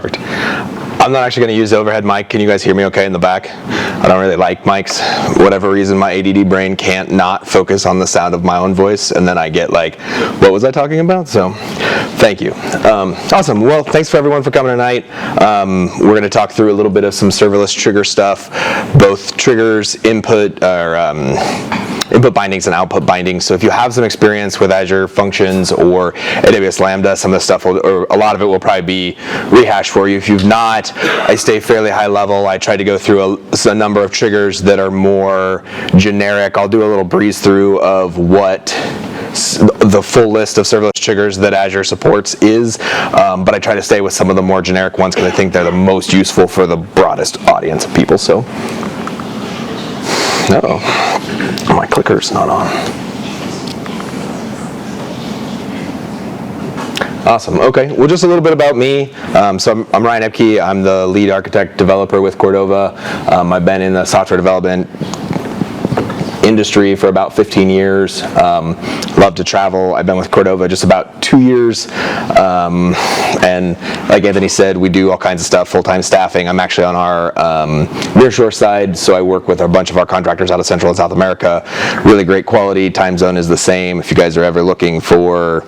Perfect. I'm not actually going to use the overhead mic. Can you guys hear me okay in the back? I don't really like mics. Whatever reason, my ADD brain can't not focus on the sound of my own voice, and then I get like, what was I talking about? So, thank you. Awesome. Well, thanks for everyone for coming tonight. We're going to talk through a little bit of some serverless trigger stuff, both triggers, input bindings and output bindings. So if you have some experience with Azure Functions or AWS Lambda, some of the stuff, or a lot of it will probably be rehashed for you. If you've not, I stay fairly high level. I try to go through a number of triggers that are more generic. I'll do a little breeze through of what the full list of serverless triggers that Azure supports is, but I try to stay with some of the more generic ones because I think they're the most useful for the broadest audience of people. So, my clicker's not on. Awesome. Okay. Well, just a little bit about me. So I'm Ryan Epke. I'm the lead architect developer with Cordova. I've been in the software development industry for about 15 years. Love to travel. I've been with Cordova just about 2 years. And like Anthony said, we do all kinds of stuff, full-time staffing. I'm actually on our nearshore side, so I work with a bunch of our contractors out of Central and South America. Really great quality. Time zone is the same. If you guys are ever looking for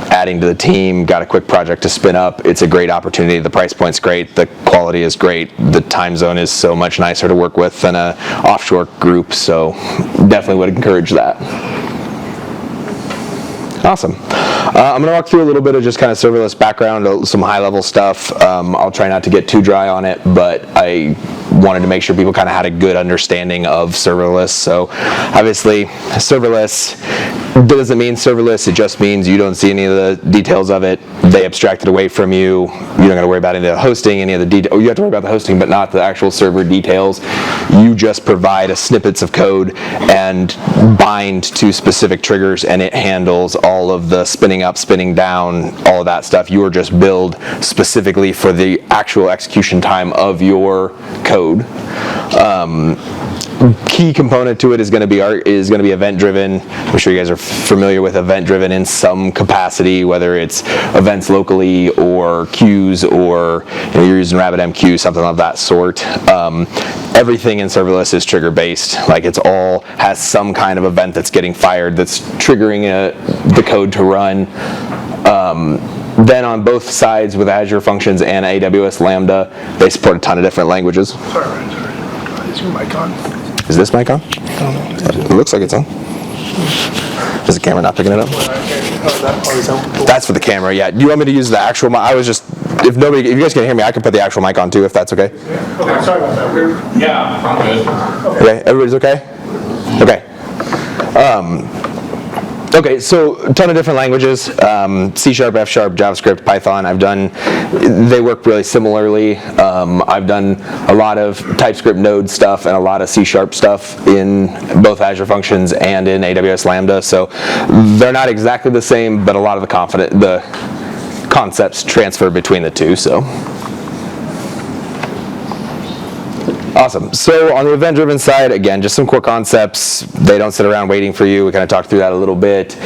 adding to the team, got a quick project to spin up, it's a great opportunity. The price point's great, the quality is great, the time zone is so much nicer to work with than an offshore group, so definitely would encourage that. Awesome. I'm going to walk through a little bit of just kind of serverless background, some high-level stuff. I'll try not to get too dry on it, but I wanted to make sure people kind of had a good understanding of serverless. So obviously, serverless doesn't mean serverless. It just means you don't see any of the details of it. They abstract it away from you. You don't got to worry about any of the hosting, any of the details. You have to worry about the hosting, but not the actual server details. You just provide snippets of code and bind to specific triggers, and it handles all of the spinning up, spinning down, all of that stuff. You are just billed specifically for the actual execution time of your code. Key component to it is going to be event driven. I'm sure you guys are familiar with event driven in some capacity, whether it's events locally or queues, or you're using RabbitMQ, something of that sort. Everything in serverless is trigger based. Like it's all has some kind of event that's getting fired that's triggering the code to run. Then on both sides with Azure Functions and AWS Lambda, they support a ton of different languages. Sorry. Is your mic on? Is this mic on? It looks like it's on. Is the camera not picking it up? That's for the camera, yeah. Do you want me to use the actual mic? If you guys can hear me, I can put the actual mic on too, if that's okay. Okay, sorry about that. Yeah, I'm good. Okay, everybody's okay? Okay. Okay, so a ton of different languages, C#, F#, JavaScript, Python. They work really similarly. I've done a lot of TypeScript Node stuff and a lot of C# stuff in both Azure Functions and in AWS Lambda. So they're not exactly the same, but a lot of the concepts transfer between the two. So. Awesome. So on the event-driven side, again, just some core concepts. They don't sit around waiting for you. We kind of talked through that a little bit.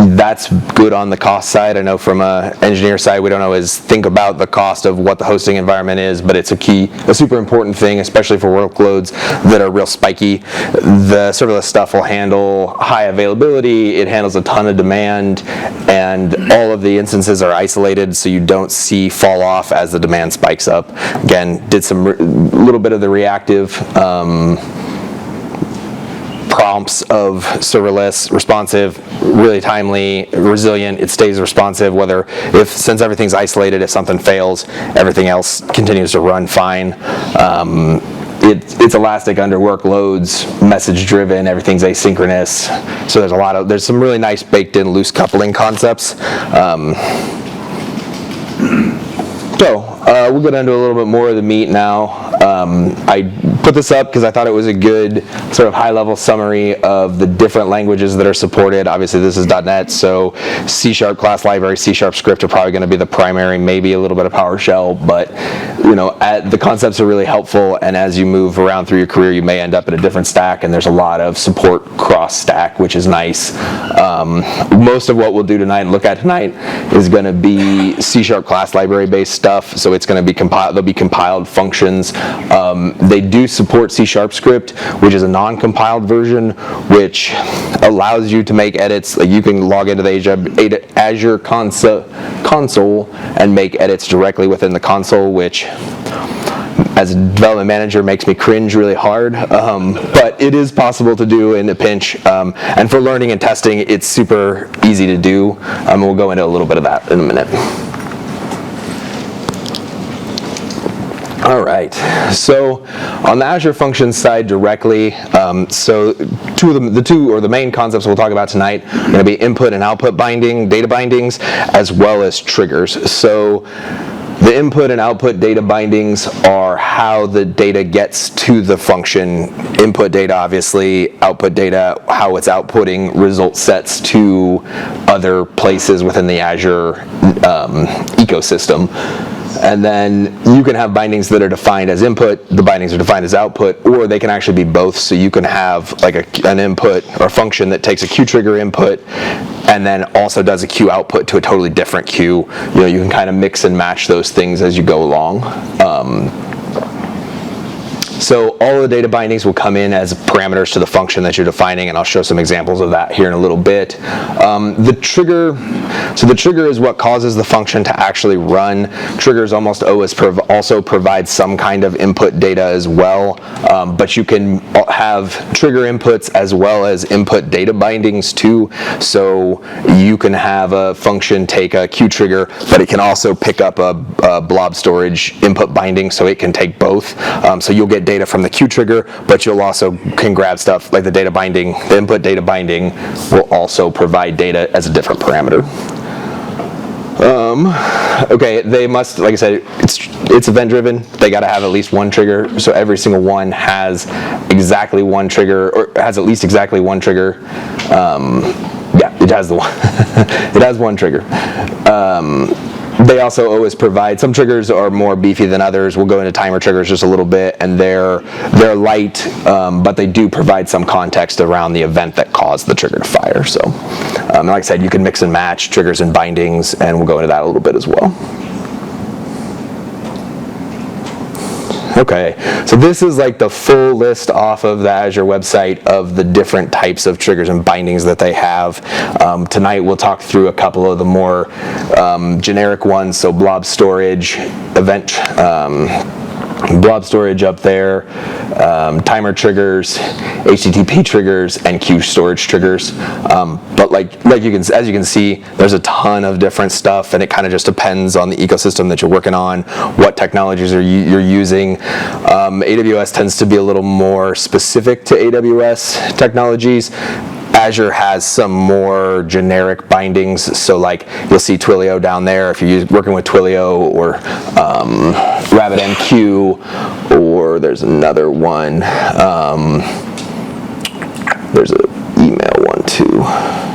That's good on the cost side. I know from an engineer side, we don't always think about the cost of what the hosting environment is, but it's a super important thing, especially for workloads that are real spiky. The serverless stuff will handle high availability. It handles a ton of demand, and all of the instances are isolated, so you don't see fall off as the demand spikes up. Again, did some little bit of the reactive prompts of serverless, responsive, really timely, resilient. It stays responsive since everything's isolated, if something fails, everything else continues to run fine. It's elastic under workloads, message driven, everything's asynchronous. So there's some really nice baked in loose coupling concepts. So we'll get into a little bit more of the meat now. I put this up because I thought it was a good sort of high-level summary of the different languages that are supported. Obviously, this is .NET, so C# class library, C# script are probably going to be the primary, maybe a little bit of PowerShell, but the concepts are really helpful, and as you move around through your career, you may end up in a different stack, and there's a lot of support cross-stack, which is nice. Most of what we'll do tonight and look at tonight is going to be C# class library-based stuff, so it's going to be there'll be compiled functions. They do support C# script, which is a non-compiled version, which allows you to make edits. Like you can log into the Azure console and make edits directly within the console, which as a development manager makes me cringe really hard, but it is possible to do in a pinch, and for learning and testing it's super easy to do. We'll go into a little bit of that in a minute. All right, so on the Azure Functions side directly, so the main concepts we'll talk about tonight are going to be input and output binding, data bindings, as well as triggers. So the input and output data bindings are how the data gets to the function. Input data, obviously, output data, how it's outputting result sets to other places within the Azure ecosystem. And then you can have bindings that are defined as input, the bindings are defined as output, or they can actually be both. So you can have like an input or function that takes a queue trigger input and then also does a queue output to a totally different queue. You can kind of mix and match those things as you go along. So all the data bindings will come in as parameters to the function that you're defining, and I'll show some examples of that here in a little bit. The trigger is what causes the function to actually run. Triggers almost always also provide some kind of input data as well, but you can have trigger inputs as well as input data bindings too. So you can have a function take a queue trigger, but it can also pick up a blob storage input binding, so it can take both. So you'll get data from the queue trigger, but you'll also can grab stuff like the data binding. The input data binding will also provide data as a different parameter. Okay, they must, like I said, it's event driven. They got to have at least one trigger, so every single one has exactly one trigger, or has at least exactly one trigger. Yeah, it has the one. It has one trigger. They also always provide, some triggers are more beefy than others. We'll go into timer triggers just a little bit, and they're light, but they do provide some context around the event that caused the trigger to fire. So, like I said, you can mix and match triggers and bindings, and we'll go into that a little bit as well. Okay, so this is like the full list off of the Azure website of the different types of triggers and bindings that they have. Tonight we'll talk through a couple of the more generic ones, so blob storage, event, blob storage up there, timer triggers, HTTP triggers, and queue storage triggers. But as you can see, there's a ton of different stuff, and it kind of just depends on the ecosystem that you're working on, what technologies you're using. AWS tends to be a little more specific to AWS technologies. Azure has some more generic bindings, so like you'll see Twilio down there if you're working with Twilio, or RabbitMQ, or there's another one. There's an email one too.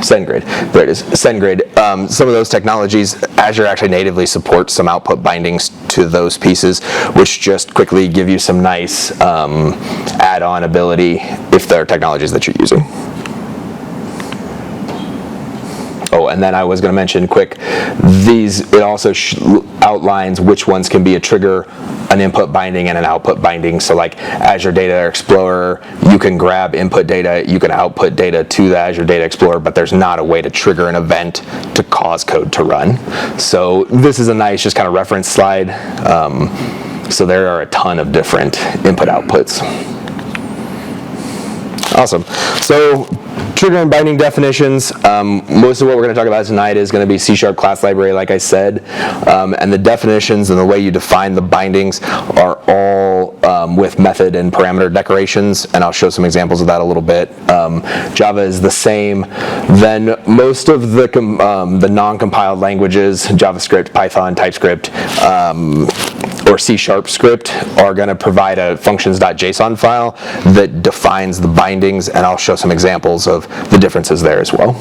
SendGrid. There it is. SendGrid. Some of those technologies, Azure actually natively supports some output bindings to those pieces, which just quickly give you some nice add-on ability if there are technologies that you're using. Oh, and then I was going to mention quick, it also outlines which ones can be a trigger, an input binding, and an output binding. So like Azure Data Explorer, you can grab input data, you can output data to the Azure Data Explorer, but there's not a way to trigger an event to cause code to run. So this is a nice just kind of reference slide. So there are a ton of different input outputs. Awesome. So trigger and binding definitions. Most of what we're going to talk about tonight is going to be C# class library, like I said. And the definitions and the way you define the bindings are all with method and parameter declarations, and I'll show some examples of that a little bit. Java is the same. Then most of the non-compiled languages, JavaScript, Python, TypeScript, or C# script are going to provide a functions.json file that defines the bindings, and I'll show some examples of the differences there as well.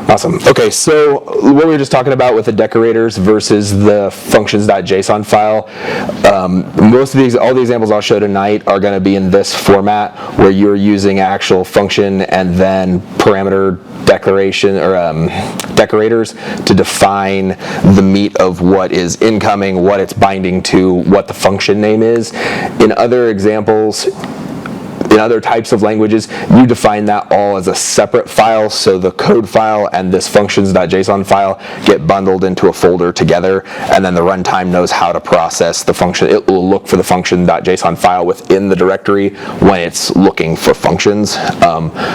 Awesome. Okay, so what we were just talking about with the decorators versus the functions.json file, all the examples I'll show tonight are going to be in this format where you're using actual function and then parameter declaration or decorators to define the meat of what is incoming, what it's binding to, what the function name is. In other examples, in other types of languages, you define that all as a separate file, so the code file and this functions.json file get bundled into a folder together, and then the runtime knows how to process the function. It will look for the function.json file within the directory when it's looking for functions.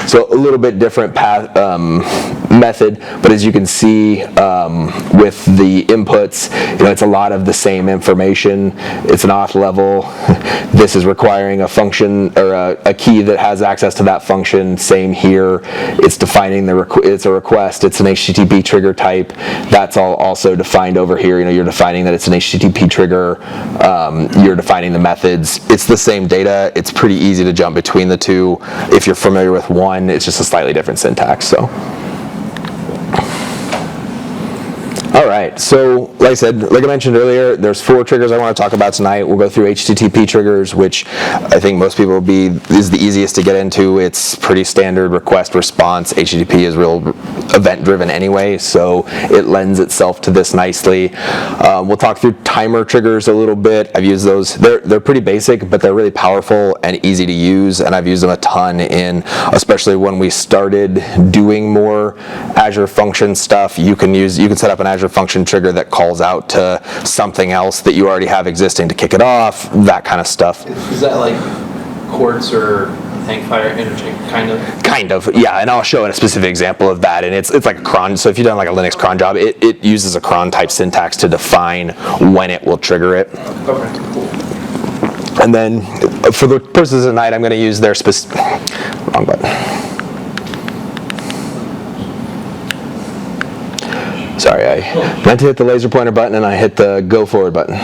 So a little bit different method, but as you can see with the inputs, it's a lot of the same information. It's an auth level. This is requiring a function or a key that has access to that function. Same here. It's defining it's a request. It's an HTTP trigger type. That's all also defined over here. You're defining that it's an HTTP trigger. You're defining the methods. It's the same data. It's pretty easy to jump between the two. If you're familiar with one, it's just a slightly different syntax. So. All right, so like I mentioned earlier, there's 4 triggers I want to talk about tonight. We'll go through HTTP triggers, which I think most people is the easiest to get into. It's pretty standard request response. HTTP is real event driven anyway, so it lends itself to this nicely. We'll talk through timer triggers a little bit. I've used those. They're pretty basic, but they're really powerful and easy to use, and I've used them a ton especially when we started doing more Azure Function stuff. You can set up an Azure Function trigger that calls out to something else that you already have existing to kick it off, that kind of stuff. Is that like Quartz or Hangfire interchange, kind of? Kind of, yeah, and I'll show a specific example of that, and it's like a cron, so if you've done like a Linux cron job, it uses a cron type syntax to define when it will trigger it. Okay, cool. And then, for the purposes of tonight, I'm going to use their wrong button. Sorry, I meant to hit the laser pointer button and I hit the go forward button.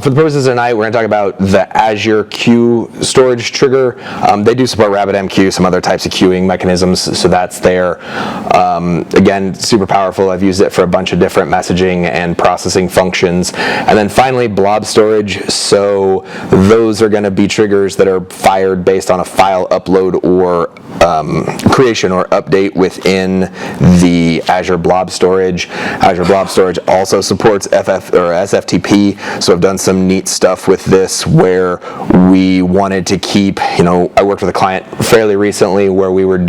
For the purposes of tonight, we're going to talk about the Azure Queue storage trigger. They do support RabbitMQ, some other types of queuing mechanisms, so that's there. Again, super powerful. I've used it for a bunch of different messaging and processing functions. And then finally, blob storage. So those are going to be triggers that are fired based on a file upload or creation or update within the Azure Blob Storage. Azure Blob Storage also supports SFTP, so I've done some neat stuff with this where we wanted to keep, I worked with a client fairly recently where we were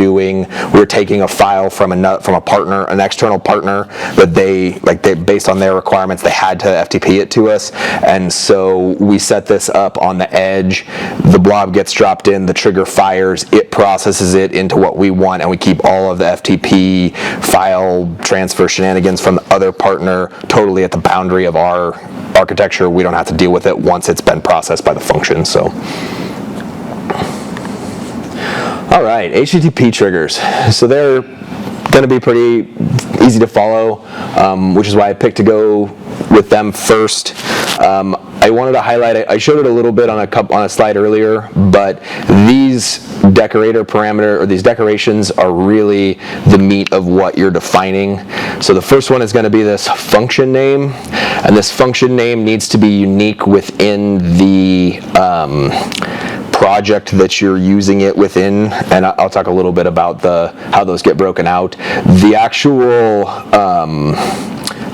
taking a file from a partner, an external partner that they based on their requirements, they had to FTP it to us, and so we set this up on the edge. The blob gets dropped in, the trigger fires, it processes it into what we want, and we keep all of the FTP file transfer shenanigans from the other partner totally at the boundary of our architecture. We don't have to deal with it once it's been processed by the function. So, all right, HTTP triggers. So they're going to be pretty easy to follow, which is why I picked to go with them first. I wanted to highlight, I showed it a little bit on a slide earlier, but these these decorations are really the meat of what you're defining. So the first one is going to be this function name, and this function name needs to be unique within the project that you're using it within, and I'll talk a little bit about how those get broken out. The actual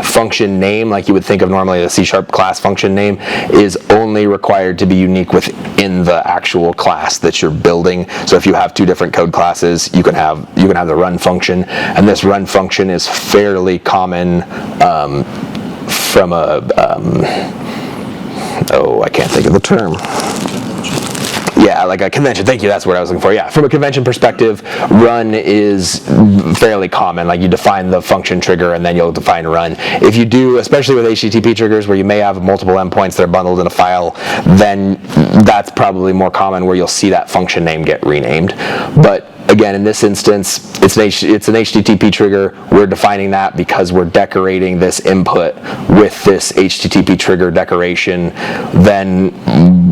function name, like you would think of normally the C# class function name, is only required to be unique within the actual class that you're building. So if you have 2 different code classes, you can have the run function, and this run function is fairly common from I can't think of the term. Yeah, like a convention. Thank you. That's what I was looking for. Yeah, from a convention perspective, run is fairly common. Like you define the function trigger and then you'll define run. If you do, especially with HTTP triggers where you may have multiple endpoints that are bundled in a file, then that's probably more common where you'll see that function name get renamed. But again, in this instance, it's an HTTP trigger. We're defining that because we're decorating this input with this HTTP trigger decoration. Then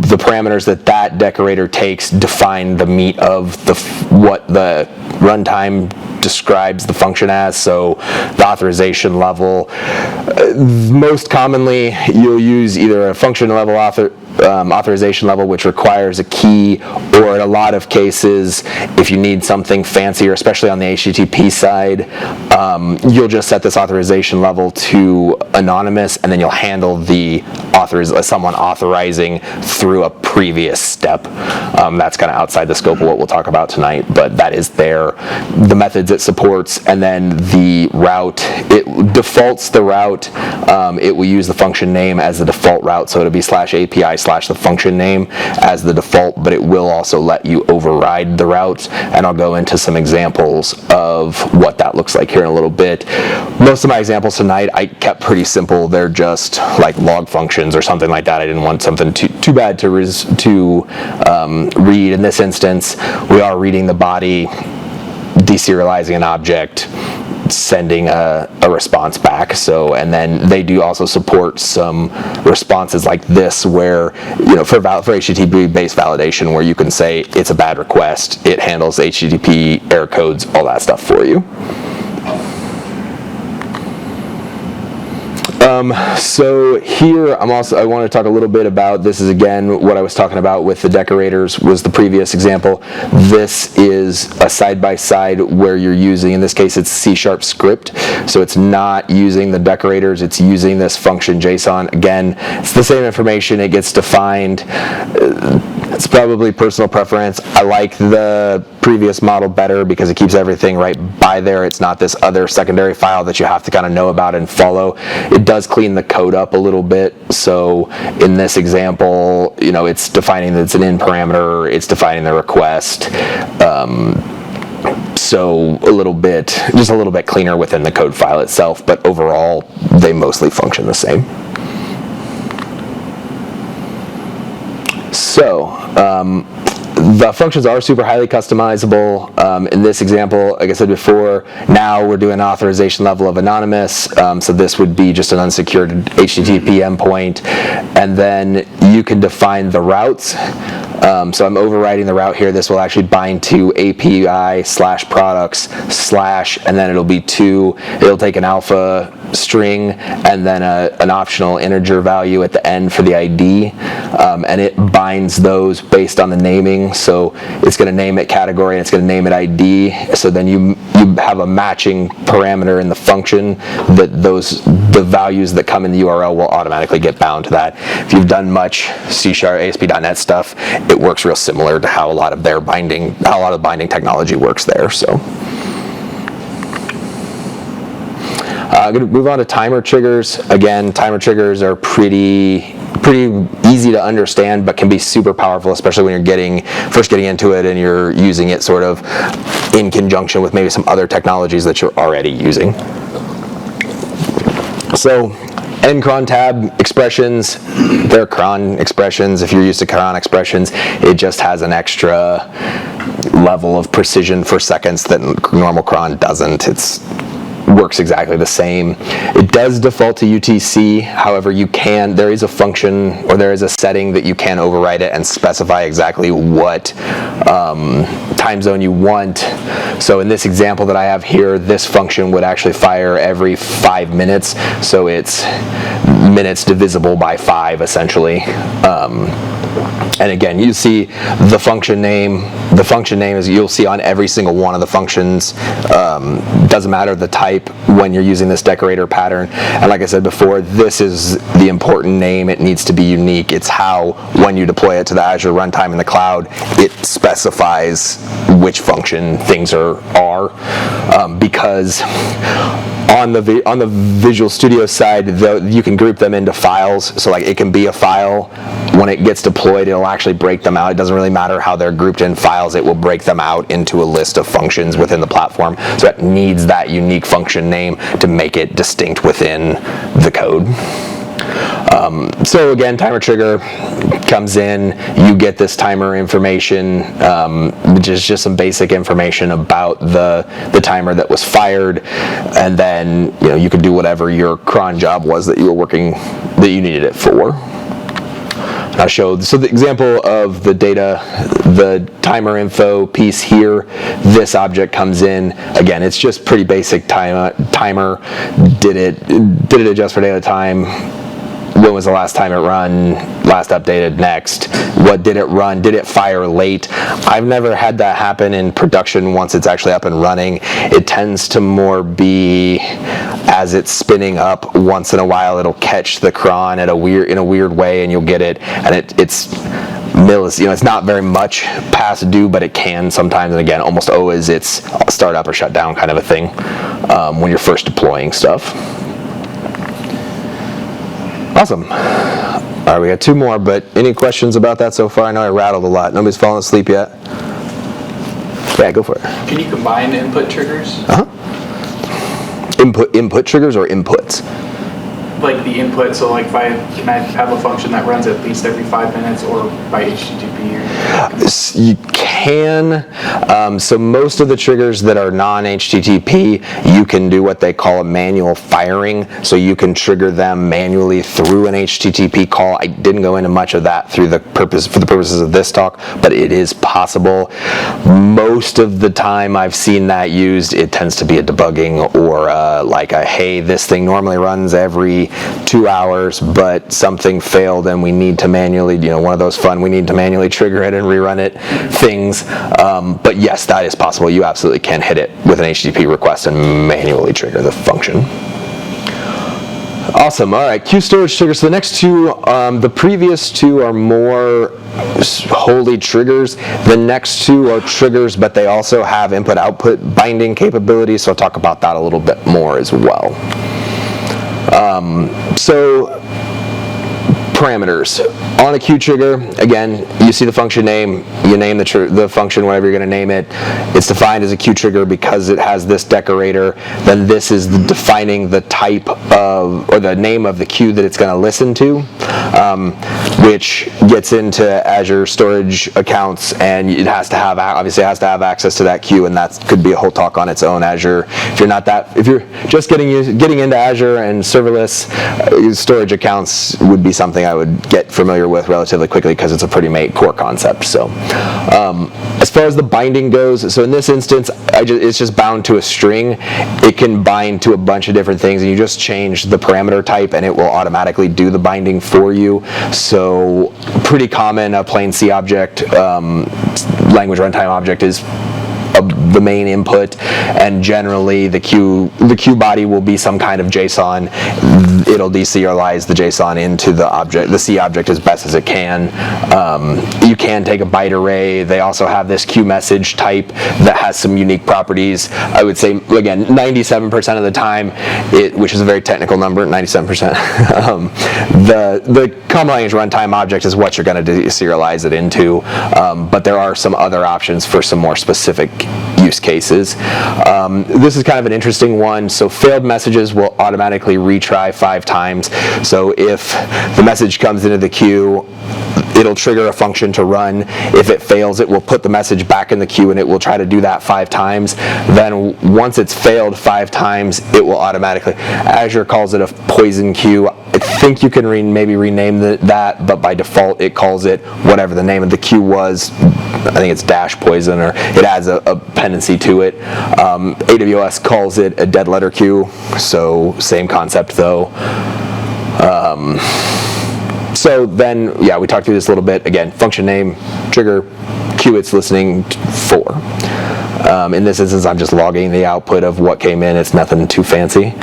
the parameters that decorator takes define the meat of what the runtime describes the function as. So the authorization level, most commonly you'll use either a function level authorization level, which requires a key, or in a lot of cases, if you need something fancier, especially on the HTTP side, you'll just set this authorization level to anonymous, and then you'll handle the someone authorizing through a previous step. That's kind of outside the scope of what we'll talk about tonight, but that is there. The methods it supports, and then the route, it defaults the route. It will use the function name as the default route, so it'll be /API/the function name as the default, but it will also let you override the routes, and I'll go into some examples of what that looks like here in a little bit. Most of my examples tonight I kept pretty simple. They're just like log functions or something like that. I didn't want something too bad to read. In this instance, we are reading the body, deserializing an object, sending a response back. So, and then they do also support some responses like this where, for HTTP based validation, where you can say it's a bad request, it handles HTTP error codes, all that stuff for you. So here I want to talk a little bit about, this is again what I was talking about with the decorators was the previous example. This is a side-by-side where you're using, in this case it's C# script, so it's not using the decorators, it's using this function JSON. Again, it's the same information, it gets defined. It's probably personal preference. I like the previous model better because it keeps everything right by there. It's not this other secondary file that you have to kind of know about and follow. It does clean the code up a little bit. So in this example, it's defining that it's an in parameter, it's defining the request. So just a little bit cleaner within the code file itself, but overall they mostly function the same. So, the functions are super highly customizable. In this example, like I said before, now we're doing an authorization level of anonymous. So this would be just an unsecured HTTP endpoint. And then you can define the routes. So I'm overriding the route here. This will actually bind to API/products/ and then it'll be it'll take an alpha string and then an optional integer value at the end for the ID. And it binds those based on the naming. So it's going to name it category and it's going to name it ID. So then you have a matching parameter in the function that the values that come in the URL will automatically get bound to that. If you've done much C# ASP.NET stuff, it works real similar to how a lot of the binding technology works there. So. I'm going to move on to timer triggers. Again, timer triggers are pretty easy to understand, but can be super powerful, especially when you're first getting into it and you're using it sort of in conjunction with maybe some other technologies that you're already using. So, end cron tab expressions, they're cron expressions. If you're used to cron expressions, it just has an extra level of precision for seconds that normal cron doesn't. Works exactly the same. It does default to UTC. However, there is a function or there is a setting that you can override it and specify exactly what time zone you want. So in this example that I have here, this function would actually fire every 5 minutes. So it's minutes divisible by 5 essentially. And again, you see the function name. The function name is you'll see on every single one of the functions. Doesn't matter the type when you're using this decorator pattern. And like I said before, this is the important name. It needs to be unique. It's how, when you deploy it to the Azure runtime in the cloud, it specifies which function things are because on the Visual Studio side, you can group them into files. So like it can be a file. When it gets deployed, it'll actually break them out. It doesn't really matter how they're grouped in files. It will break them out into a list of functions within the platform. So it needs that unique function name to make it distinct within the code. So again, timer trigger comes in, you get this timer information, which is just some basic information about the timer that was fired, and then you can do whatever your cron job was that you were working, that you needed it for. I showed, so the example of the data, the timer info piece here, this object comes in. Again, it's just pretty basic timer. Did it adjust for data time? When was the last time it run? Last updated, next. What did it run? Did it fire late? I've never had that happen in production once it's actually up and running. It tends to more be as it's spinning up, once in a while it'll catch the cron in a weird way, and you'll get it, and it's it's not very much past due, but it can sometimes, and again, almost always it's start up or shut down kind of a thing when you're first deploying stuff. Awesome. All right, we got two more, but any questions about that so far? I know I rattled a lot. Nobody's fallen asleep yet? Yeah, go for it. Can you combine input triggers? Input triggers or inputs? Like the input, so like can I have a function that runs at least every 5 minutes, or by HTTP? You can. So most of the triggers that are non-HTTP, you can do what they call a manual firing. So you can trigger them manually through an HTTP call. I didn't go into much of that for the purposes of this talk, but it is possible. Most of the time I've seen that used, it tends to be a debugging or hey, this thing normally runs every 2 hours, but something failed and we need to manually, one of those we need to manually trigger it and rerun it things. But yes, that is possible. You absolutely can hit it with an HTTP request and manually trigger the function. Awesome. All right, queue storage triggers. So the next two, the previous two are more wholly triggers. The next two are triggers, but they also have input-output binding capabilities, so I'll talk about that a little bit more as well. So parameters. On a queue trigger, again, you see the function name, you name the function whatever you're going to name it. It's defined as a queue trigger because it has this decorator. Then this is defining the type of, or the name of the queue that it's going to listen to, which gets into Azure storage accounts, and it has to have, obviously it has to have access to that queue, and that could be a whole talk on its own. Azure, if you're just getting into Azure and serverless, storage accounts would be something I would get familiar with relatively quickly because it's a pretty core concept. So as far as the binding goes, so in this instance, it's just bound to a string. It can bind to a bunch of different things, and you just change the parameter type and it will automatically do the binding for you. So pretty common, a plain C object, language runtime object is the main input, and generally the queue body will be some kind of JSON. It'll deserialize the JSON into the C object as best as it can. You can take a byte array. They also have this queue message type that has some unique properties. I would say, again, 97% of the time, which is a very technical number, 97%, the common language runtime object is what you're going to deserialize it into, but there are some other options for some more specific use cases. This is kind of an interesting one. So failed messages will automatically retry 5 times. So if the message comes into the queue, it'll trigger a function to run. If it fails, it will put the message back in the queue and it will try to do that 5 times. Then once it's failed 5 times, it will automatically, Azure calls it a poison queue. I think you can maybe rename that, but by default it calls it whatever the name of the queue was. I think it's dash poison, or it adds a dependency to it. AWS calls it a dead letter queue, so same concept though. So then, yeah, we talked through this a little bit. Again, function name, trigger, queue it's listening for. In this instance, I'm just logging the output of what came in. It's nothing too fancy.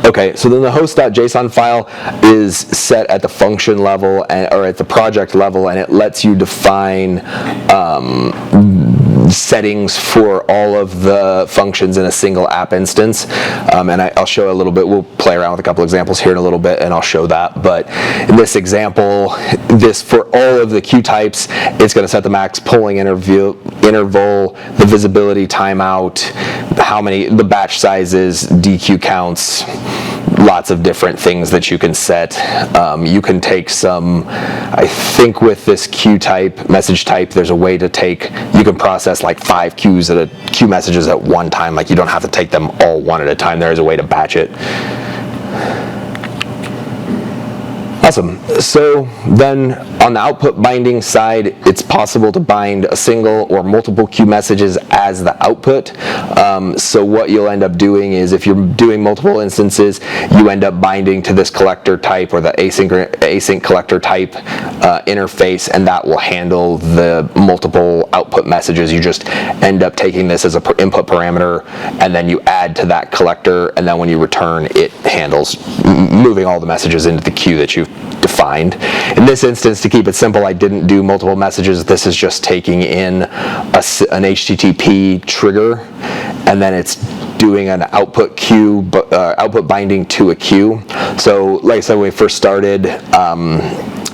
Okay, so then the host.json file is set at the function level or at the project level, and it lets you define settings for all of the functions in a single app instance. And I'll show a little bit. We'll play around with a couple examples here in a little bit, and I'll show that. But in this example, this for all of the queue types, it's going to set the max polling interval, the visibility timeout, the batch sizes, DQ counts, lots of different things that you can set. You can take some, I think with this queue type, message type, there's a way to you can process like 5 queue messages at one time. Like you don't have to take them all one at a time. There is a way to batch it. Awesome. So then on the output binding side, it's possible to bind a single or multiple queue messages as the output. So what you'll end up doing is if you're doing multiple instances, you end up binding to this collector type or the async collector type interface, and that will handle the multiple output messages. You just end up taking this as an input parameter, and then you add to that collector, and then when you return, it handles moving all the messages into the queue that you've defined. In this instance, to keep it simple, I didn't do multiple messages. This is just taking in an HTTP trigger, and then it's doing an output queue, output binding to a queue. So like I said, when we first started,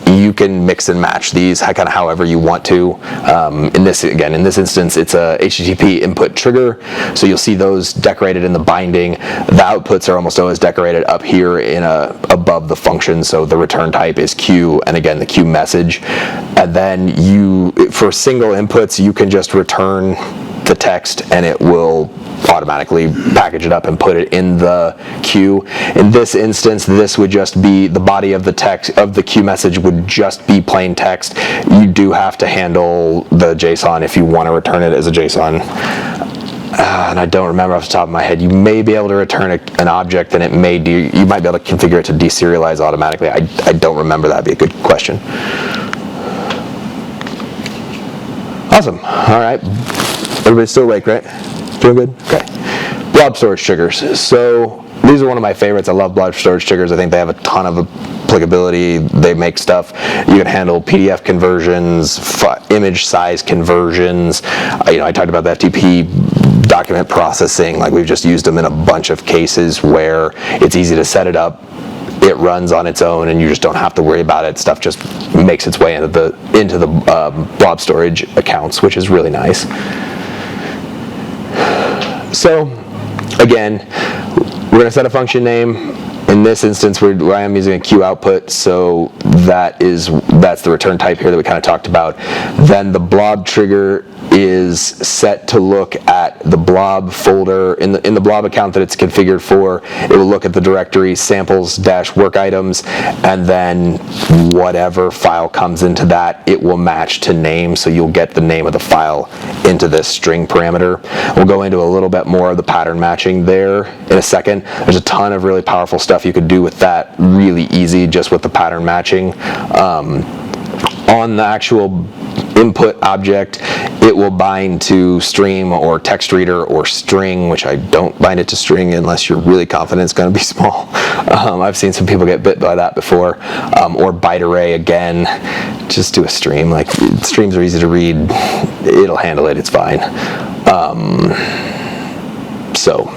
you can mix and match these kind of however you want to. In this instance, it's a HTTP input trigger, so you'll see those decorated in the binding. The outputs are almost always decorated up here above the function, so the return type is queue, and again the queue message. And then for single inputs, you can just return the text, and it will automatically package it up and put it in the queue. In this instance, this would just be the body of the text of the queue message would just be plain text. You do have to handle the JSON if you want to return it as a JSON. And I don't remember off the top of my head. You may be able to return an object, and you might be able to configure it to deserialize automatically. I don't remember. That'd be a good question. Awesome. All right. Everybody's still awake, right? Doing good? Okay. Blob storage triggers. So these are one of my favorites. I love blob storage triggers. I think they have a ton of applicability. They make stuff. You can handle PDF conversions, image size conversions. I talked about the FTP document processing. Like we've just used them in a bunch of cases where it's easy to set it up. It runs on its own, and you just don't have to worry about it. Stuff just makes its way into the blob storage accounts, which is really nice. So again, we're going to set a function name. In this instance, I am using a queue output, so that's the return type here that we kind of talked about. Then the blob trigger is set to look at the blob folder in the blob account that it's configured for. It will look at the directory samples-work items, and then whatever file comes into that, it will match to name, so you'll get the name of the file into this string parameter. We'll go into a little bit more of the pattern matching there in a second. There's a ton of really powerful stuff you could do with that, really easy just with the pattern matching. On the actual input object, it will bind to stream or text reader or string, which I don't bind it to string unless you're really confident it's going to be small. I've seen some people get bit by that before. Or byte array again, just do a stream. Like streams are easy to read. It'll handle it. It's fine. So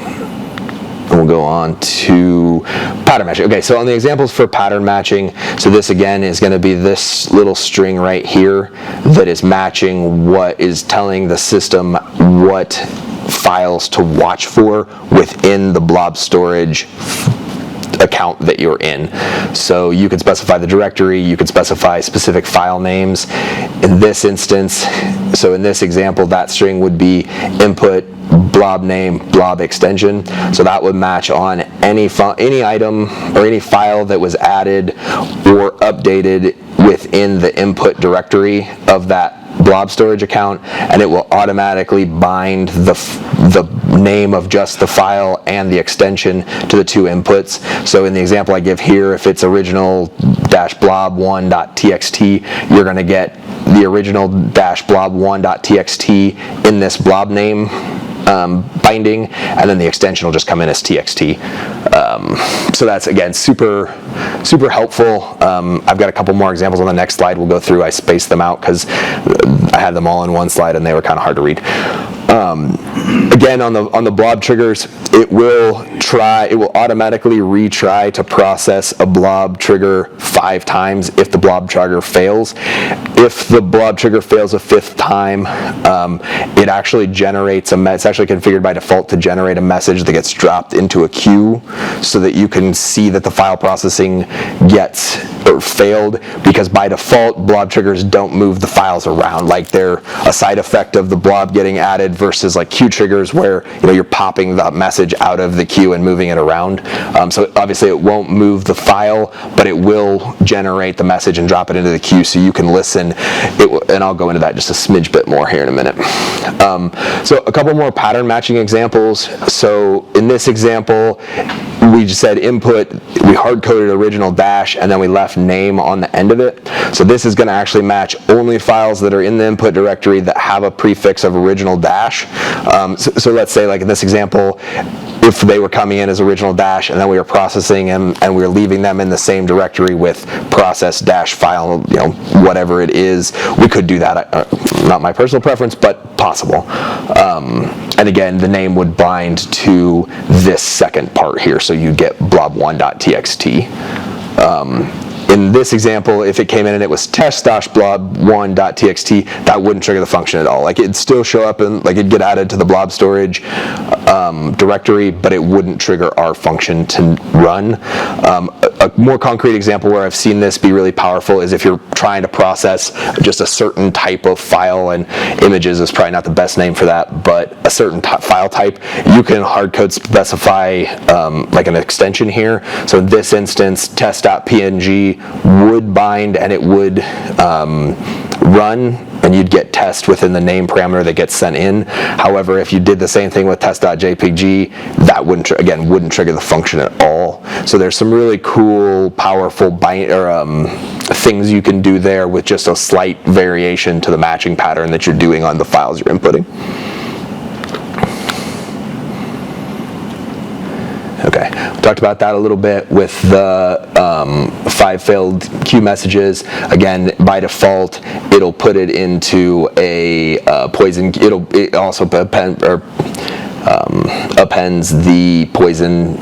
we'll go on to pattern matching. Okay, so on the examples for pattern matching, so this again is going to be this little string right here that is matching what is telling the system what files to watch for within the blob storage account that you're in. So you can specify the directory, you can specify specific file names. In this instance, so in this example, that string would be input blob name, blob extension. So that would match on any item or any file that was added or updated within the input directory of that blob storage account, and it will automatically bind the name of just the file and the extension to the two inputs. So in the example I give here, if it's original-blob1.txt, you're going to get the original-blob1.txt in this blob name binding, and then the extension will just come in as txt. So that's, again, super helpful. I've got a couple more examples on the next slide we'll go through. I spaced them out because I had them all in one slide and they were kind of hard to read. Again, on the blob triggers, it will automatically retry to process a blob trigger 5 times if the blob trigger fails. If the blob trigger fails a 5th time, it actually generates it's actually configured by default to generate a message that gets dropped into a queue so that you can see that the file processing failed, because by default blob triggers don't move the files around. Like, they're a side effect of the blob getting added versus like queue triggers where you're popping the message out of the queue and moving it around. So obviously it won't move the file, but it will generate the message and drop it into the queue so you can listen. And I'll go into that just a smidge bit more here in a minute. So a couple more pattern matching examples. So in this example, we just said input, we hard-coded original dash, and then we left name on the end of it. So this is going to actually match only files that are in the input directory that have a prefix of original dash. So let's say, like in this example, if they were coming in as original dash and then we were processing them and we were leaving them in the same directory with process dash file, whatever it is, we could do that. Not my personal preference, but possible. And again, the name would bind to this second part here, so you'd get blob1.txt. In this example, if it came in and it was test-blob1.txt, that wouldn't trigger the function at all. Like, it'd still show up and it'd get added to the blob storage directory, but it wouldn't trigger our function to run. A more concrete example where I've seen this be really powerful is if you're trying to process just a certain type of file, and images is probably not the best name for that, but a certain file type, you can hard-code specify like an extension here. So in this instance, test.png would bind and it would run, and you'd get test within the name parameter that gets sent in. However, if you did the same thing with test.jpg, that wouldn't trigger the function at all. So there's some really cool, powerful things you can do there with just a slight variation to the matching pattern that you're doing on the files you're inputting. Okay, we talked about that a little bit with the 5 failed queue messages. Again, by default, it'll put it into a poison. It also appends the poison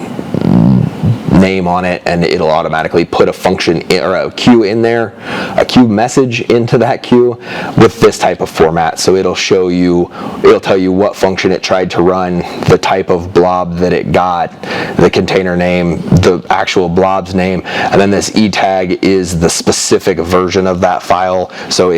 name on it, and it'll automatically put a function or a queue in there, a queue message into that queue with this type of format. So it'll tell you what function it tried to run, the type of blob that it got, the container name, the actual blob's name, and then this e tag is the specific version of that file. So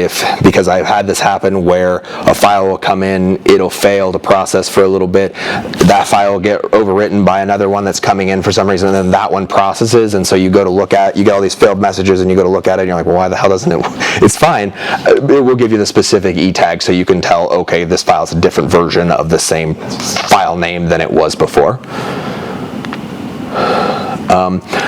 because I've had this happen where a file will come in, it'll fail to process for a little bit, that file will get overwritten by another one that's coming in for some reason, and then that one processes, and so you get all these failed messages and you go to look at it and you're like, well, why the hell doesn't it? It's fine. It will give you the specific e tag so you can tell, okay, this file is a different version of the same file name than it was before.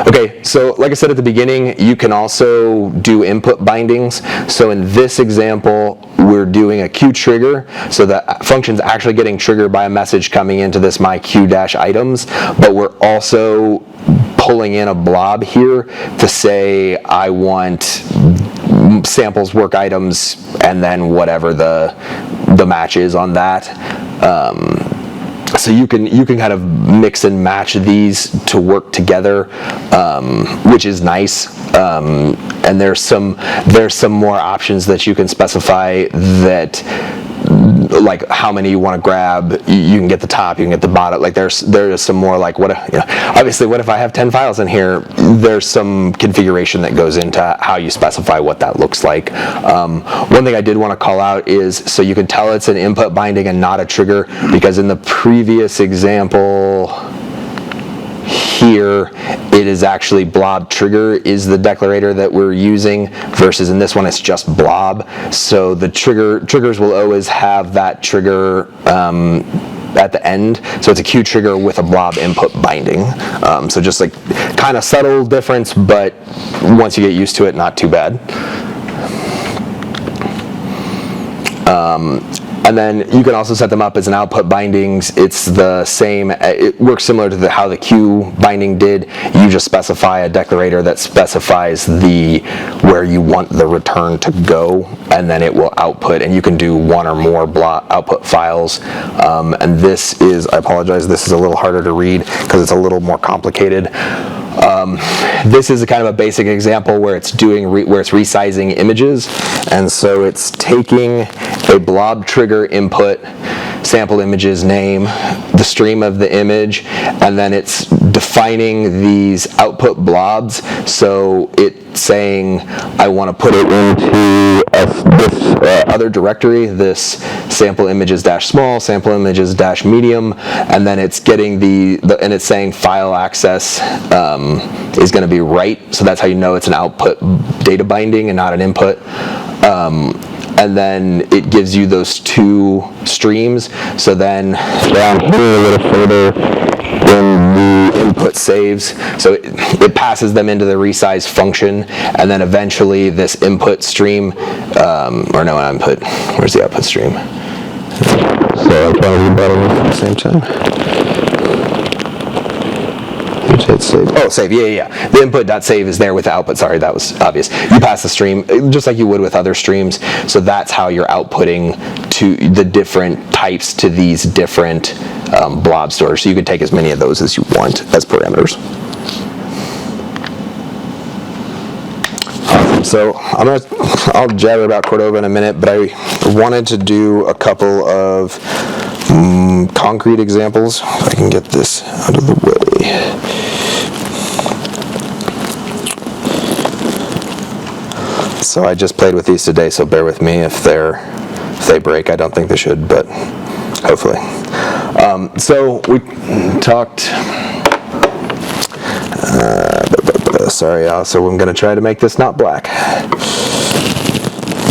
Okay, so like I said at the beginning, you can also do input bindings. So in this example, we're doing a queue trigger, so the function's actually getting triggered by a message coming into this my queue-items, but we're also pulling in a blob here to say I want samples, work items, and then whatever the match is on that. So you can kind of mix and match these to work together, which is nice. And there's some more options that you can specify that, like how many you want to grab. You can get the top, you can get the bottom. Like there's some more like obviously what if I have 10 files in here? There's some configuration that goes into how you specify what that looks like. One thing I did want to call out is, so you can tell it's an input binding and not a trigger, because in the previous example here, it is actually blob trigger is the declarator that we're using, versus in this one it's just blob. So the triggers will always have that trigger at the end. So it's a queue trigger with a blob input binding. So just like kind of subtle difference, but once you get used to it, not too bad. And then you can also set them up as an output bindings. It's the same, it works similar to how the queue binding did. You just specify a declarator that specifies where you want the return to go, and then it will output, and you can do one or more output files. And this is, I apologize, this is a little harder to read because it's a little more complicated. This is a kind of a basic example where it's where it's resizing images, and so it's taking a blob trigger input, sample image's name, the stream of the image, and then it's defining these output blobs. So it's saying I want to put it into this other directory, this sample images dash small, sample images dash medium, and then it's getting and it's saying file access is going to be right. So that's how you know it's an output data binding and not an input. And then it gives you those two streams. So then down here a little further, when the input saves, so it passes them into the resize function, and then eventually this input stream, or no input, where's the output stream? So I'm trying to read that at the same time. Hit save. Oh, save, yeah. The input.save is there with the output. Sorry, that was obvious. You pass the stream just like you would with other streams. So that's how you're outputting to the different types to these different blob stores. So you can take as many of those as you want as parameters. So I'll jabber about Cordova in a minute, but I wanted to do a couple of concrete examples. If I can get this out of the way. So I just played with these today, so bear with me if they break. I don't think they should, but hopefully. So we talked. Sorry, so I'm going to try to make this not black.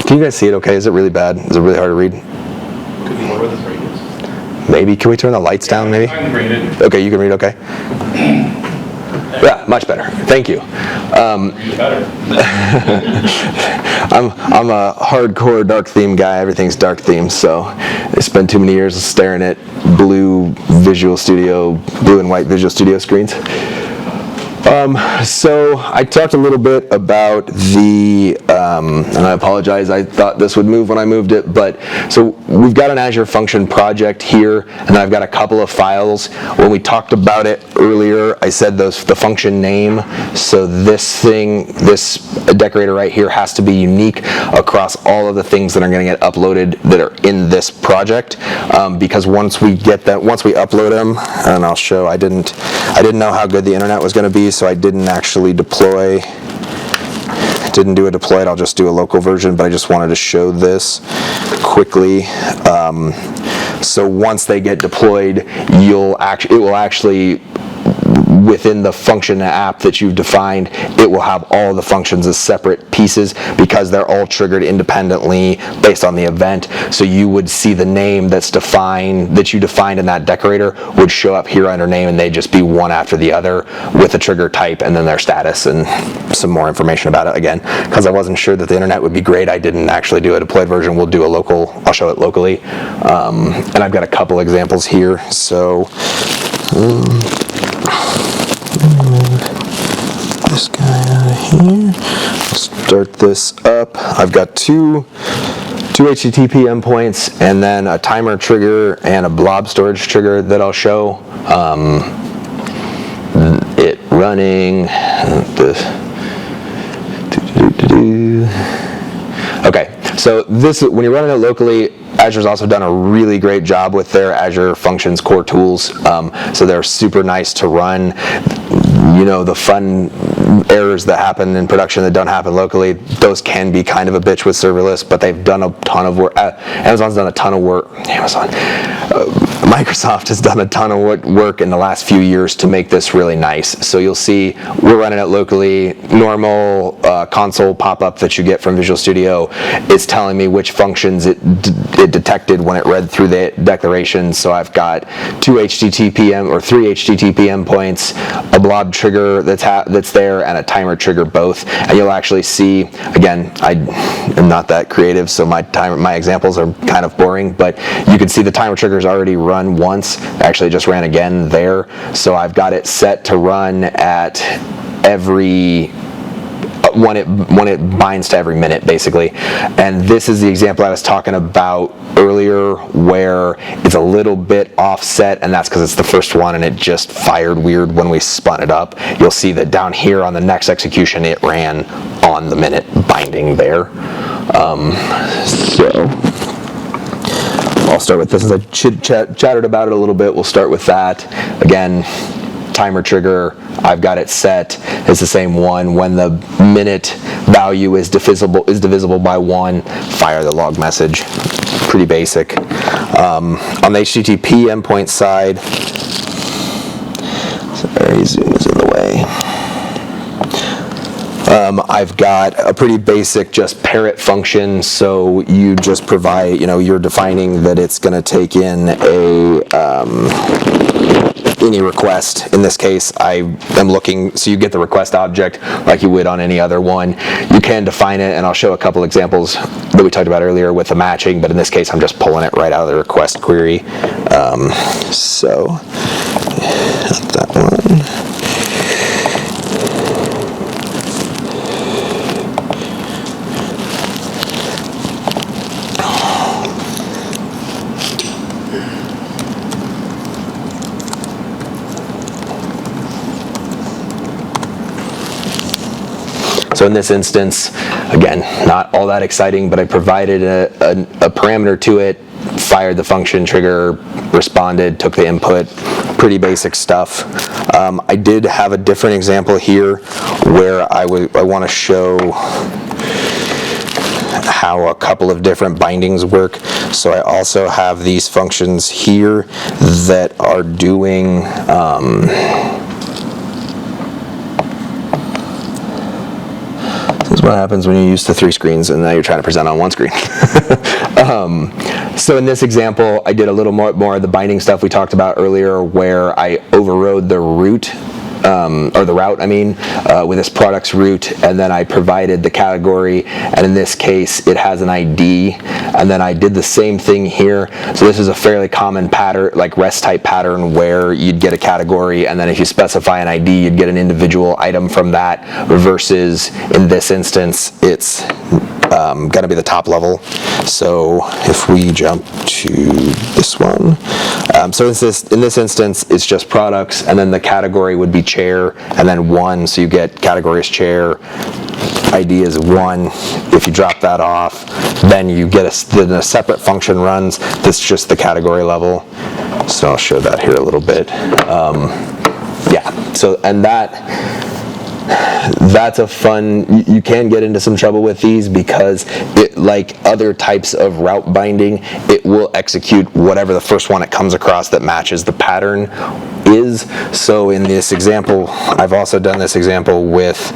Can you guys see it okay? Is it really bad? Is it really hard to read? Could be more with the brightness. Maybe. Can we turn the lights down, maybe? I can read it. Okay, you can read okay? Yeah, much better. Thank you. Read better. I'm a hardcore dark theme guy. Everything's dark themed, so I spend too many years staring at blue and white Visual Studio screens. So I talked a little bit about and I apologize, I thought this would move when I moved it, but so we've got an Azure Function project here, and I've got a couple of files. When we talked about it earlier, I said the function name, so this decorator right here has to be unique across all of the things that are going to get uploaded that are in this project, because once we upload them, and I'll show, I didn't know how good the internet was going to be, so I didn't actually didn't do a deployed. I'll just do a local version, but I just wanted to show this quickly. So once they get deployed, it will actually, within the function app that you've defined, it will have all the functions as separate pieces because they're all triggered independently based on the event. So you would see the name that you defined in that decorator would show up here under name, and they'd just be one after the other with a trigger type and then their status and some more information about it. Again, because I wasn't sure that the internet would be great, I didn't actually do a deployed version. We'll do I'll show it locally. And I've got a couple examples here. So this guy out of here. Start this up. I've got two HTTP endpoints and then a timer trigger and a blob storage trigger that I'll show. It running. Okay, so when you're running it locally, Azure's also done a really great job with their Azure Functions core tools. So they're super nice to run. The fun errors that happen in production that don't happen locally, those can be kind of a bitch with serverless, but they've done a ton of work. Amazon's done a ton of work. Microsoft has done a ton of work in the last few years to make this really nice. So you'll see we're running it locally, normal console pop-up that you get from Visual Studio. It's telling me which functions it detected when it read through the declaration. So I've got 2 HTTP or 3 HTTP endpoints, a blob trigger that's there, and a timer trigger both. And you'll actually see, again, I am not that creative, so my examples are kind of boring, but you can see the timer trigger's already run once. Actually, it just ran again there. So I've got it set to run at every when it binds to every minute, basically. And this is the example I was talking about earlier, where it's a little bit offset, and that's because it's the first one and it just fired weird when we spun it up. You'll see that down here on the next execution, it ran on the minute binding there. So I'll start with this. As I chatted about it a little bit, we'll start with that. Again, timer trigger, I've got it set. It's the same one. When the minute value is divisible by 1, fire the log message. Pretty basic. On the HTTP endpoint side, sorry, Zoom is in the way. I've got a pretty basic just parrot function, so you just provide, you're defining that it's going to take in any request. In this case, I am looking, so you get the request object like you would on any other one. You can define it, and I'll show a couple examples that we talked about earlier with the matching, but in this case, I'm just pulling it right out of the request query. So, not that one. So in this instance, again, not all that exciting, but I provided a parameter to it, fired the function trigger, responded, took the input, pretty basic stuff. I did have a different example here where I want to show how a couple of different bindings work. So I also have these functions here that are doing what happens when you're used to 3 screens and now you're trying to present on 1 screen. So in this example, I did a little more of the binding stuff we talked about earlier, where I overrode the root, or the route, with this products root, and then I provided the category, and in this case, it has an ID, and then I did the same thing here. So this is a fairly common pattern, like REST type pattern, where you'd get a category, and then if you specify an ID, you'd get an individual item from that, versus in this instance, it's going to be the top level. So if we jump to this one, so in this instance, it's just products, and then the category would be chair, and then 1, so you get category is chair, ID is 1. If you drop that off, then you get then a separate function runs that's just the category level. So I'll show that here a little bit. Yeah, so, and that's a fun, you can get into some trouble with these because it, like other types of route binding, it will execute whatever the first one it comes across that matches the pattern is. So in this example, I've also done this example with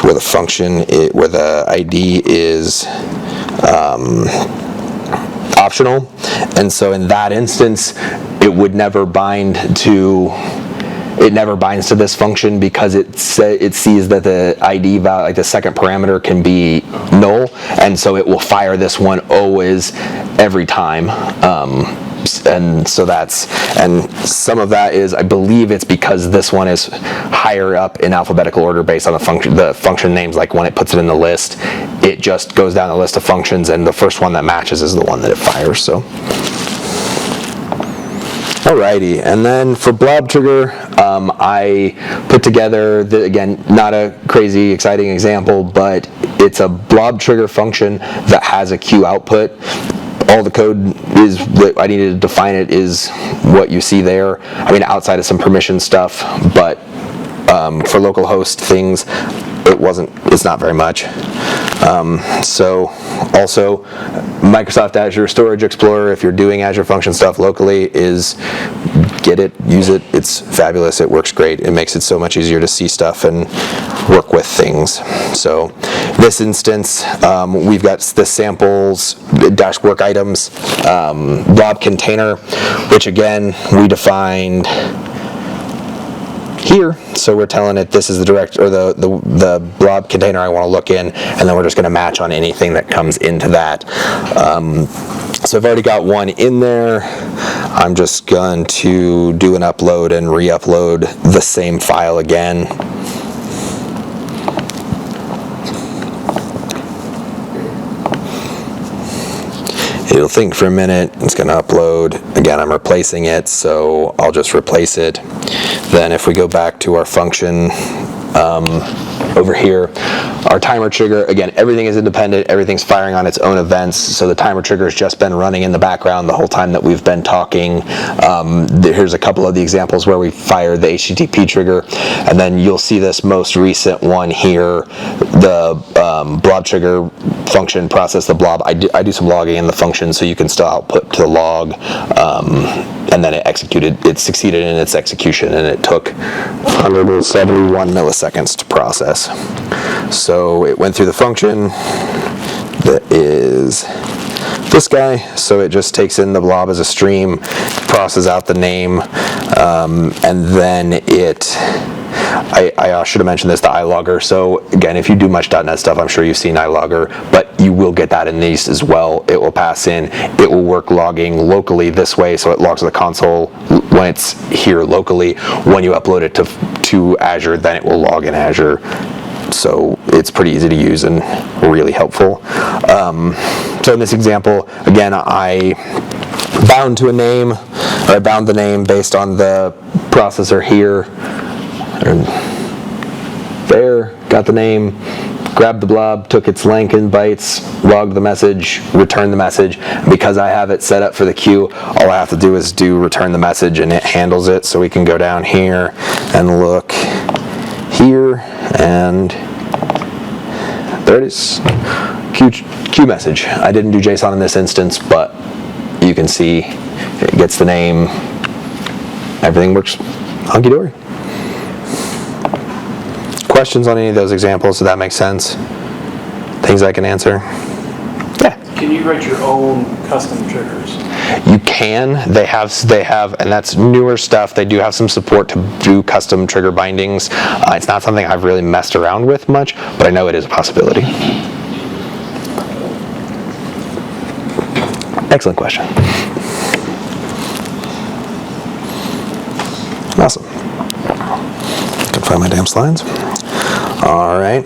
where the function, where the ID is optional, and so in that instance, it would never bind to. It never binds to this function because it sees that the ID value, like the second parameter, can be null, and so it will fire this one always, every time. And so and some of that is, I believe it's because this one is higher up in alphabetical order based on the function names. Like when it puts it in the list, it just goes down the list of functions, and the first one that matches is the one that it fires. So. Alrighty, and then for blob trigger, I put together, again, not a crazy exciting example, but it's a blob trigger function that has a queue output. All the code is that I needed to define it is what you see there. Outside of some permission stuff, but for localhost things, it's not very much. So also Microsoft Azure Storage Explorer, if you're doing Azure Function stuff locally, is get it, use it. It's fabulous. It works great. It makes it so much easier to see stuff and work with things. So this instance, we've got the samples dash work items blob container, which again we defined here. So we're telling it this is the direct or the blob container I want to look in, and then we're just going to match on anything that comes into that. So I've already got one in there. I'm just going to do an upload and re-upload the same file again. It'll think for a minute. It's going to upload. Again, I'm replacing it, so I'll just replace it. Then if we go back to our function over here, our timer trigger, again, everything is independent. Everything's firing on its own events. So the timer trigger has just been running in the background the whole time that we've been talking. Here's a couple of the examples where we fire the HTTP trigger. And then you'll see this most recent one here, the blob trigger function process the blob. I do some logging in the function so you can still output to the log. And then it succeeded in its execution, and it took 171 milliseconds to process. So it went through the function that is this guy, so it just takes in the blob as a stream, processes out the name, and then I should have mentioned this, the iLogger. So again, if you do much .NET stuff, I'm sure you've seen iLogger, but you will get that in these as well. It will pass in, it will work logging locally this way, so it logs the console when it's here locally. When you upload it to Azure, then it will log in Azure. So it's pretty easy to use and really helpful. So in this example, again, I bound to a name, or I bound the name based on the processor here. There, got the name, grabbed the blob, took its length in bytes, logged the message, returned the message. Because I have it set up for the queue, all I have to do is return the message, and it handles it. So we can go down here and look here, and there it is, queue message. I didn't do JSON in this instance, but you can see it gets the name. Everything works hunky-dory. Questions on any of those examples? Does that make sense? Things I can answer? Yeah. Can you write your own custom triggers? You can. They have, and that's newer stuff. They do have some support to do custom trigger bindings. It's not something I've really messed around with much, but I know it is a possibility. Excellent question. Awesome. Can find my damn slides. All right.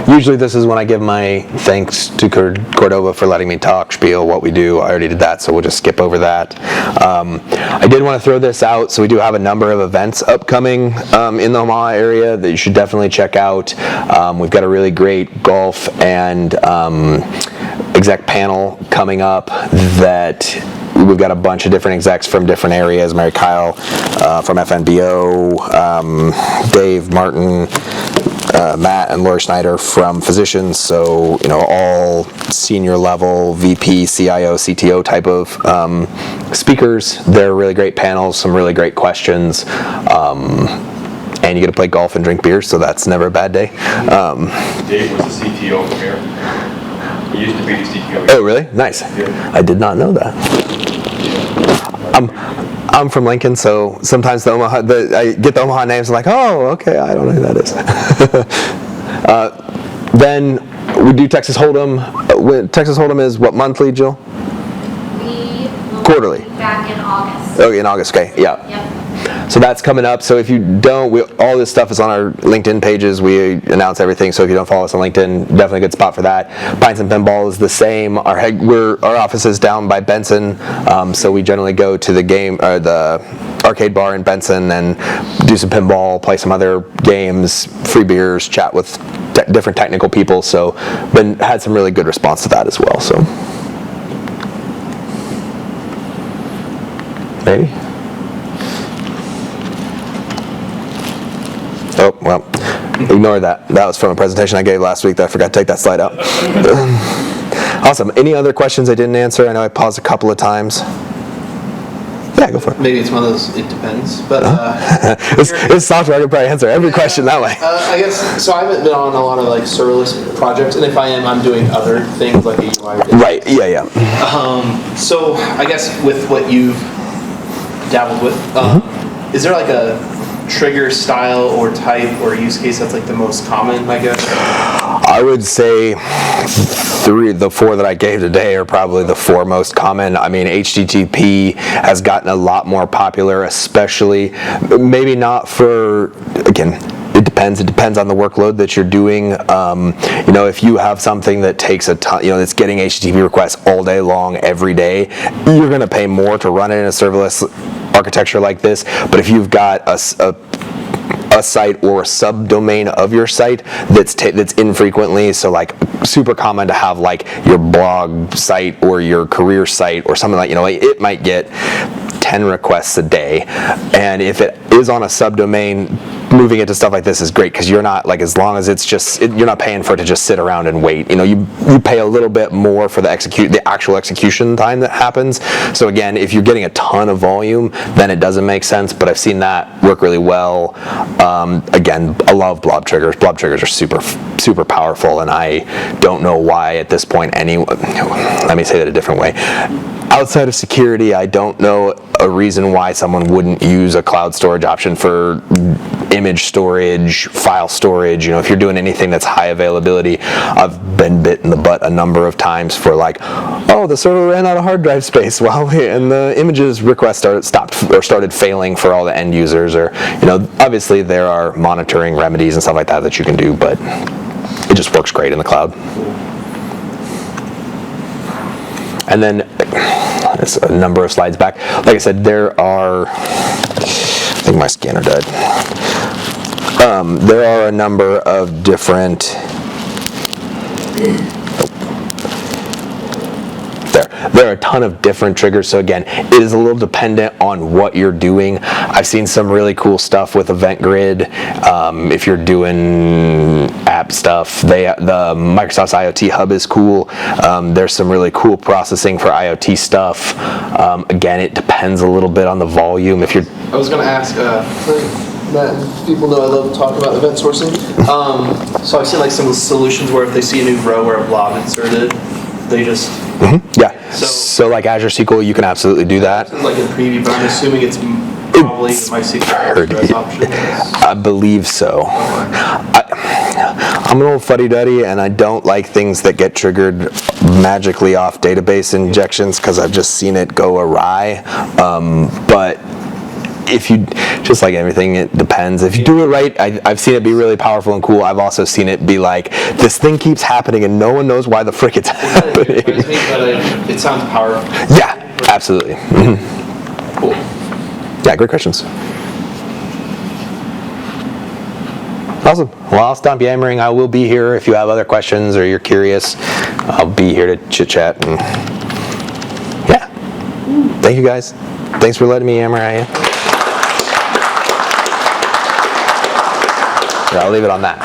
Usually this is when I give my thanks to Cordova for letting me talk, spiel, what we do. I already did that, so we'll just skip over that. I did want to throw this out, so we do have a number of events upcoming in the Omaha area that you should definitely check out. We've got a really great golf and exec panel coming up that we've got a bunch of different execs from different areas. Mary Kyle from FNBO, Dave Martin, Matt and Lori Schneider from Physicians. So, all senior level VP, CIO, CTO type of speakers. They're really great panels, some really great questions. And you get to play golf and drink beer, so that's never a bad day. Dave was the CTO from here. He used to be the CTO. Oh, really? Nice. Yeah. I did not know that. I'm from Lincoln, so sometimes I get the Omaha names. I'm like, oh, okay, I don't know who that is. Then we do Texas Hold'em. Texas Hold'em is what, monthly, Jill? We will Quarterly. be back in August. Oh, in August. Okay, yeah. Yep. So that's coming up. So if you don't, all this stuff is on our LinkedIn pages. We announce everything. So if you don't follow us on LinkedIn, definitely a good spot for that. Pints and Pinball is the same. Our office is down by Benson. So we generally go to the arcade bar in Benson and do some pinball, play some other games, free beers, chat with different technical people. So had some really good response to that as well. So maybe. Oh, well, Ignore that. That was from a presentation I gave last week that I forgot to take that slide out. Awesome. Any other questions I didn't answer? I know I paused a couple of times. Yeah, go for it. Maybe it's one of those, it depends, but This software I can probably answer every question that way. I guess, so I haven't been on a lot of like serverless projects, and if I am, I'm doing other things like a UI. Right, yeah. So I guess with what you've dabbled with, is there like a trigger style or type or use case that's like the most common, I guess? I would say the four that I gave today are probably the four most common. I mean, HTTP has gotten a lot more popular, especially, maybe not for, again, it depends on the workload that you're doing. If you have something that takes a ton, that's getting HTTP requests all day long, every day, you're going to pay more to run it in a serverless architecture like this. But if you've got a site or a subdomain of your site that's infrequently, so like super common to have like your blog site or your career site or something like, it might get 10 requests a day, and if it is on a subdomain, moving it to stuff like this is great because you're not like, as long as it's just, you're not paying for it to just sit around and wait. You pay a little bit more for the actual execution time that happens. So again, if you're getting a ton of volume, then it doesn't make sense. But I've seen that work really well. Again, I love blob triggers. Blob triggers are super powerful, and I don't know why at this point let me say that a different way. Outside of security, I don't know a reason why someone wouldn't use a cloud storage option for image storage, file storage. If you're doing anything that's high availability, I've been bit in the butt a number of times for like, oh, the server ran out of hard drive space and the images request started failing for all the end users, or obviously there are monitoring remedies and stuff like that you can do, but it just works great in the cloud. And then it's a number of slides back. Like I said, there are, I think my scanner died. There are a number of different, there are a ton of different triggers. So again, it is a little dependent on what you're doing. I've seen some really cool stuff with Event Grid. If you're doing app stuff, the Microsoft's IoT Hub is cool. There's some really cool processing for IoT stuff. Again, it depends a little bit on the volume. If you're, I was going to ask, Matt, people know I love talking about event sourcing. So I've seen like some solutions where if they see a new row or a blob inserted, they just... Yeah. So like Azure SQL, you can absolutely do that. Like in preview, but I'm assuming it's probably MySQL Express option. I believe so. I'm an old fuddy-duddy, and I don't like things that get triggered magically off database injections because I've just seen it go awry. But if you, just like everything, it depends. If you do it right, I've seen it be really powerful and cool. I've also seen it be like, this thing keeps happening and no one knows why the frick it's happening. But it sounds powerful. Yeah, absolutely. Cool. Yeah, great questions. Awesome. Well, I'll stop yammering. I will be here if you have other questions or you're curious. I'll be here to chit-chat. And yeah. Thank you, guys. Thanks for letting me yammer at you. Yeah, I'll leave it on that.